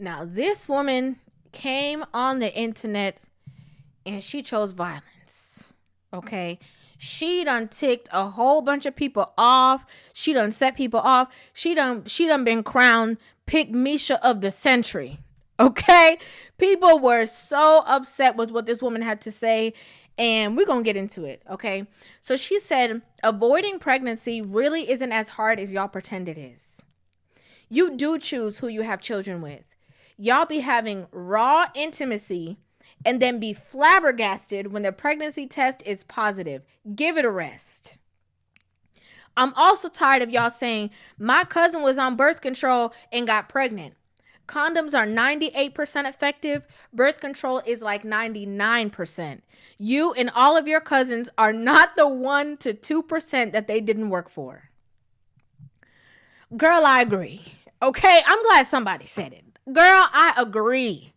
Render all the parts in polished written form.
Now, this woman came on the internet and she chose violence. Okay. She done ticked a whole bunch of people off. She done set people off. She done been crowned Pick Misha of the century. Okay. People were so upset with what this woman had to say. And we're going to get into it. Okay. So she said, avoiding pregnancy really isn't as hard as y'all pretend it is. You do choose who you have children with. Y'all be having raw intimacy and then be flabbergasted when the pregnancy test is positive. Give it a rest. I'm also tired of y'all saying, my cousin was on birth control and got pregnant. Condoms are 98% effective. Birth control is like 99%. You and all of your cousins are not the 1 to 2% that they didn't work for. Girl, I agree. Okay, I'm glad somebody said it. Girl, I agree.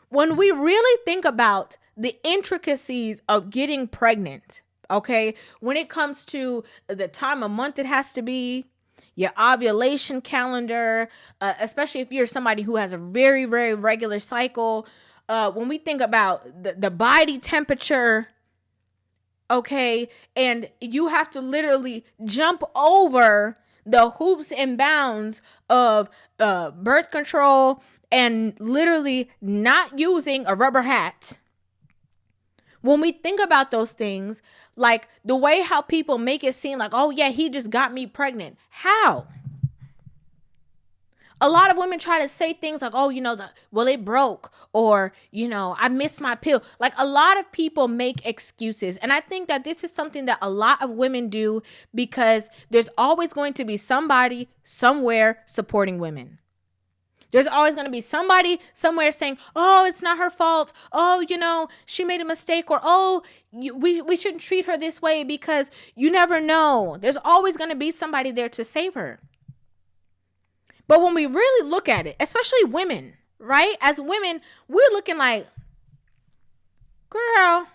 When we really think about the intricacies of getting pregnant, okay, when it comes to the time of month it has to be, your ovulation calendar, especially if you're somebody who has a very, very regular cycle, when we think about the body temperature, okay, and you have to literally jump over the hoops and bounds of birth control and literally not using a rubber hat. When we think about those things, like the way how people make it seem like, oh yeah, he just got me pregnant. How? A lot of women try to say things like, oh, well, it broke, or, I missed my pill. Like, a lot of people make excuses. And I think that this is something that a lot of women do because there's always going to be somebody somewhere supporting women. There's always going to be somebody somewhere saying, oh, it's not her fault. Oh, she made a mistake, or, oh, we shouldn't treat her this way because you never know. There's always going to be somebody there to save her. But when we really look at it, especially women, right? As women, we're looking like, girl,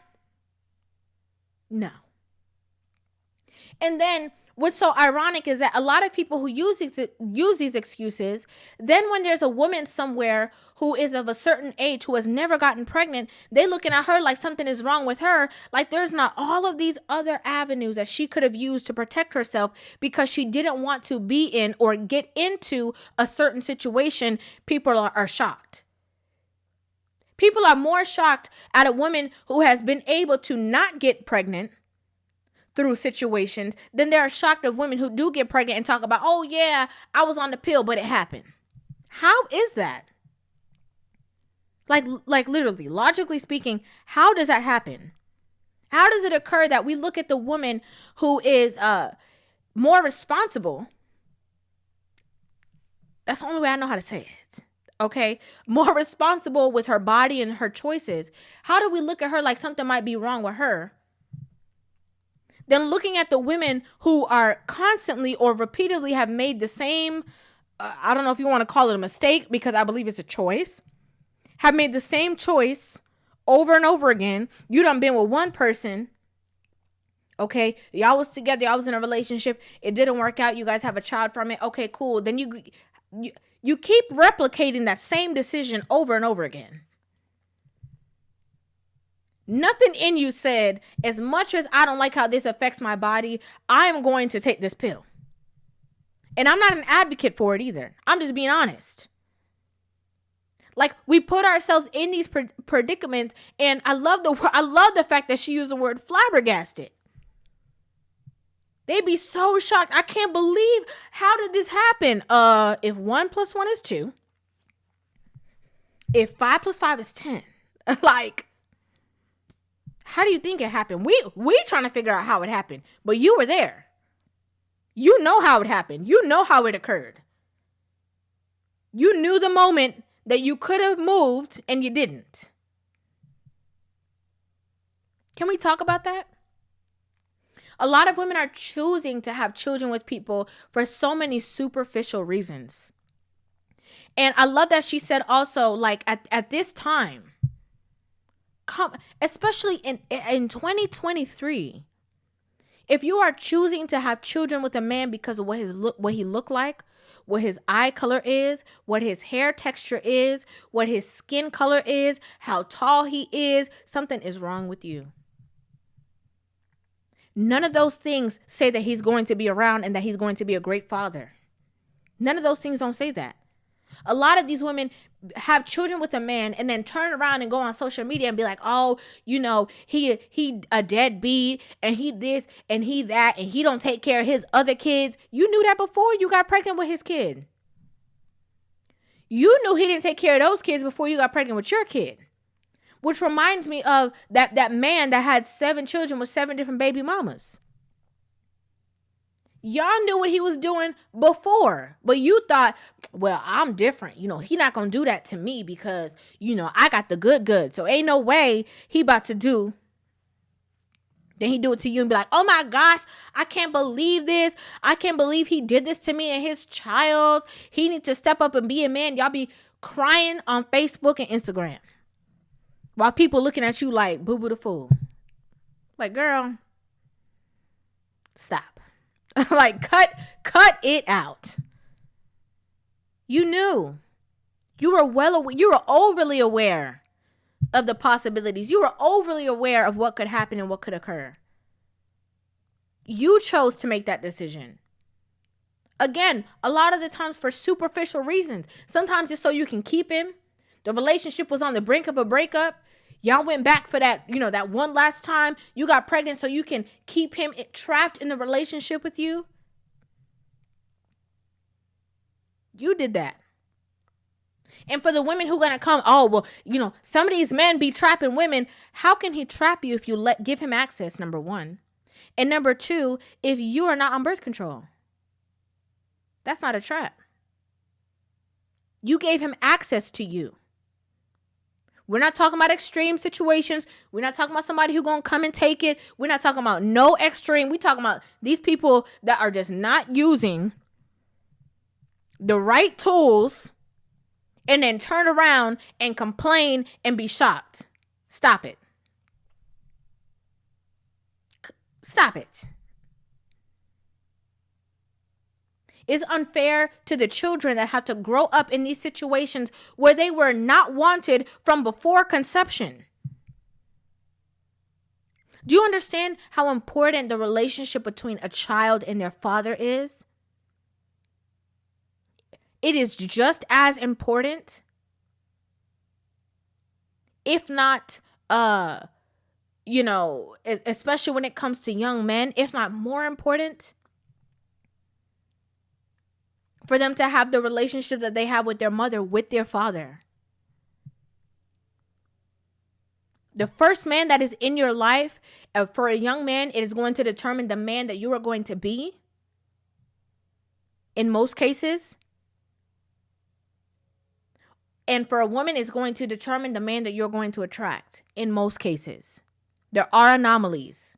no. And then what's so ironic is that a lot of people who use these excuses, then when there's a woman somewhere who is of a certain age who has never gotten pregnant, they looking at her like something is wrong with her. Like there's not all of these other avenues that she could have used to protect herself because she didn't want to be in or get into a certain situation. People are shocked. People are more shocked at a woman who has been able to not get pregnant through situations than they are shocked of women who do get pregnant and talk about, oh yeah, I was on the pill, but it happened. How is that? Like literally, logically speaking, how does that happen? How does it occur that we look at the woman who is more responsible? That's the only way I know how to say it. Okay, more responsible with her body and her choices. How do we look at her like something might be wrong with her? Then looking at the women who are constantly or repeatedly have made the same, I don't know if you want to call it a mistake because I believe it's a choice, have made the same choice over and over again. You done been with one person, okay? Y'all was together, y'all was in a relationship. It didn't work out. You guys have a child from it. Okay, cool. Then you keep replicating that same decision over and over again. Nothing in you said, as much as I don't like how this affects my body, I'm going to take this pill. And I'm not an advocate for it either. I'm just being honest. Like, we put ourselves in these predicaments, and I love the fact that she used the word flabbergasted. They'd be so shocked. I can't believe, how did this happen? If 1 + 1 is 2, if 5 + 5 is 10, like, how do you think it happened? We trying to figure out how it happened, but you were there. You know how it happened. You know how it occurred. You knew the moment that you could have moved and you didn't. Can we talk about that? A lot of women are choosing to have children with people for so many superficial reasons. And I love that she said also, like, at this time, especially in 2023, if you are choosing to have children with a man because of what he looked like, what his eye color is, what his hair texture is, what his skin color is, how tall he is, something is wrong with you. None of those things say that he's going to be around and that he's going to be a great father. None of those things don't say that. A lot of these women have children with a man and then turn around and go on social media and be like, oh, he a deadbeat and he this and he that and he don't take care of his other kids. You knew that before you got pregnant with his kid. You knew he didn't take care of those kids before you got pregnant with your kid. Which reminds me of that man that had 7 children with 7 different baby mamas. Y'all knew what he was doing before, but you thought, well, I'm different. He not going to do that to me because, I got the good. So ain't no way he about to do. Then he do it to you and be like, oh my gosh, I can't believe this. I can't believe he did this to me and his child. He needs to step up and be a man. Y'all be crying on Facebook and Instagram. While people looking at you like Boo Boo the Fool. Like, girl, stop. Like, cut it out. You knew. You were overly aware of the possibilities. You were overly aware of what could happen and what could occur. You chose to make that decision. Again, a lot of the times for superficial reasons. Sometimes just so you can keep him. The relationship was on the brink of a breakup. Y'all went back for that, that one last time. You got pregnant so you can keep him trapped in the relationship with you. You did that. And for the women who gonna come, oh, well, some of these men be trapping women. How can he trap you if you give him access, number one? And number two, if you are not on birth control? That's not a trap. You gave him access to you. We're not talking about extreme situations. We're not talking about somebody who's going to come and take it. We're not talking about no extreme. We're talking about these people that are just not using the right tools and then turn around and complain and be shocked. Stop it. Stop it. It's unfair to the children that have to grow up in these situations where they were not wanted from before conception. Do you understand how important the relationship between a child and their father is? It is just as important, if not, especially when it comes to young men, if not more important, for them to have the relationship that they have with their mother, with their father. The first man that is in your life, for a young man, it is going to determine the man that you are going to be. In most cases. And for a woman, it's going to determine the man that you're going to attract. In most cases. There are anomalies.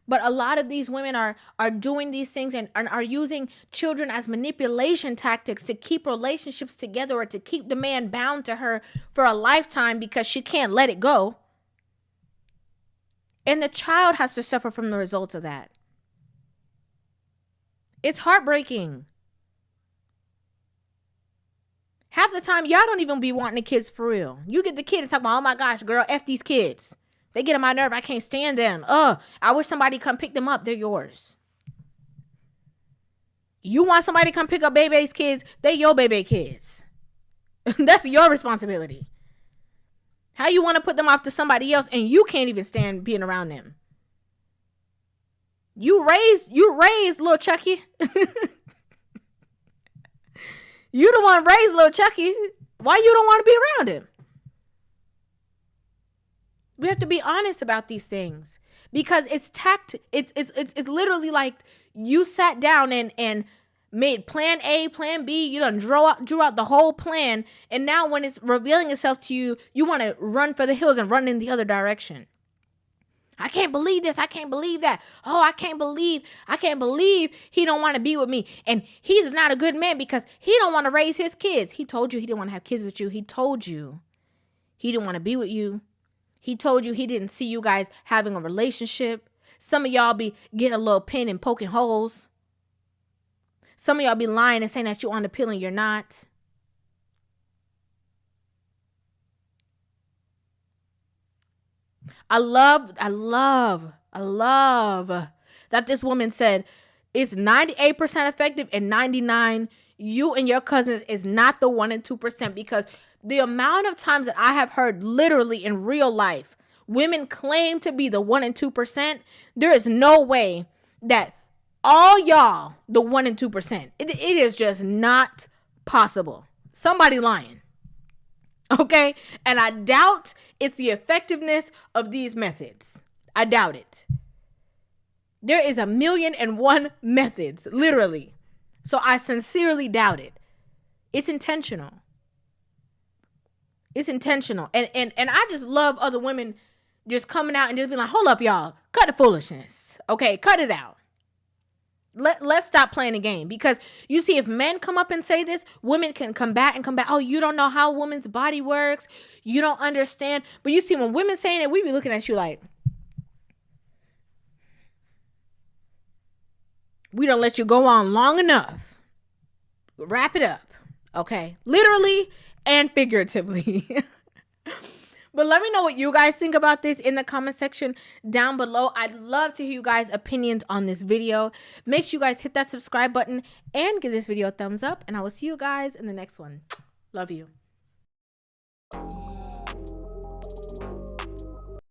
But a lot of these women are doing these things and are using children as manipulation tactics to keep relationships together or to keep the man bound to her for a lifetime because she can't let it go. And the child has to suffer from the results of that. It's heartbreaking. Half the time, y'all don't even be wanting the kids for real. You get the kid and talk about, oh my gosh, girl, F these kids. They get on my nerve. I can't stand them. I wish somebody come pick them up. They're yours. You want somebody to come pick up baby's kids? They're your baby kids. That's your responsibility. How you want to put them off to somebody else and you can't even stand being around them? You raised little Chucky. You the one raised little Chucky. Why you don't want to be around him? We have to be honest about these things because it's literally like you sat down and made plan A, plan B. You done drew out the whole plan. And now when it's revealing itself to you, you want to run for the hills and run in the other direction. I can't believe this. I can't believe that. Oh, I can't believe he don't want to be with me. And he's not a good man because he don't want to raise his kids. He told you he didn't want to have kids with you. He told you he didn't want to be with you. He told you he didn't see you guys having a relationship. Some of y'all be getting a little pin and poking holes. Some of y'all be lying and saying that you're on the pill and you're not. I love that this woman said it's 98% effective and 99. You and your cousins is not the 1 and 2%, because the amount of times that I have heard literally in real life women claim to be the 1 and 2%, there is no way that all y'all the 1 and 2%. It is just not possible. Somebody lying. Okay? And I doubt it's the effectiveness of these methods. I doubt it. There is 1,000,001 methods, literally. So I sincerely doubt it. It's intentional. It's intentional. And I just love other women just coming out and just being like, hold up, y'all. Cut the foolishness. Okay? Cut it out. Let's stop playing the game, because you see, if men come up and say this, women can combat. Oh, you don't know how a woman's body works. You don't understand. But you see, when women saying it, we be looking at you like, we don't let you go on long enough. Wrap it up. Okay? Literally and figuratively. But let me know what you guys think about this in the comment section down below. I'd love to hear you guys' opinions on this video. Make sure you guys hit that subscribe button and give this video a thumbs up. And I will see you guys in the next one. Love you.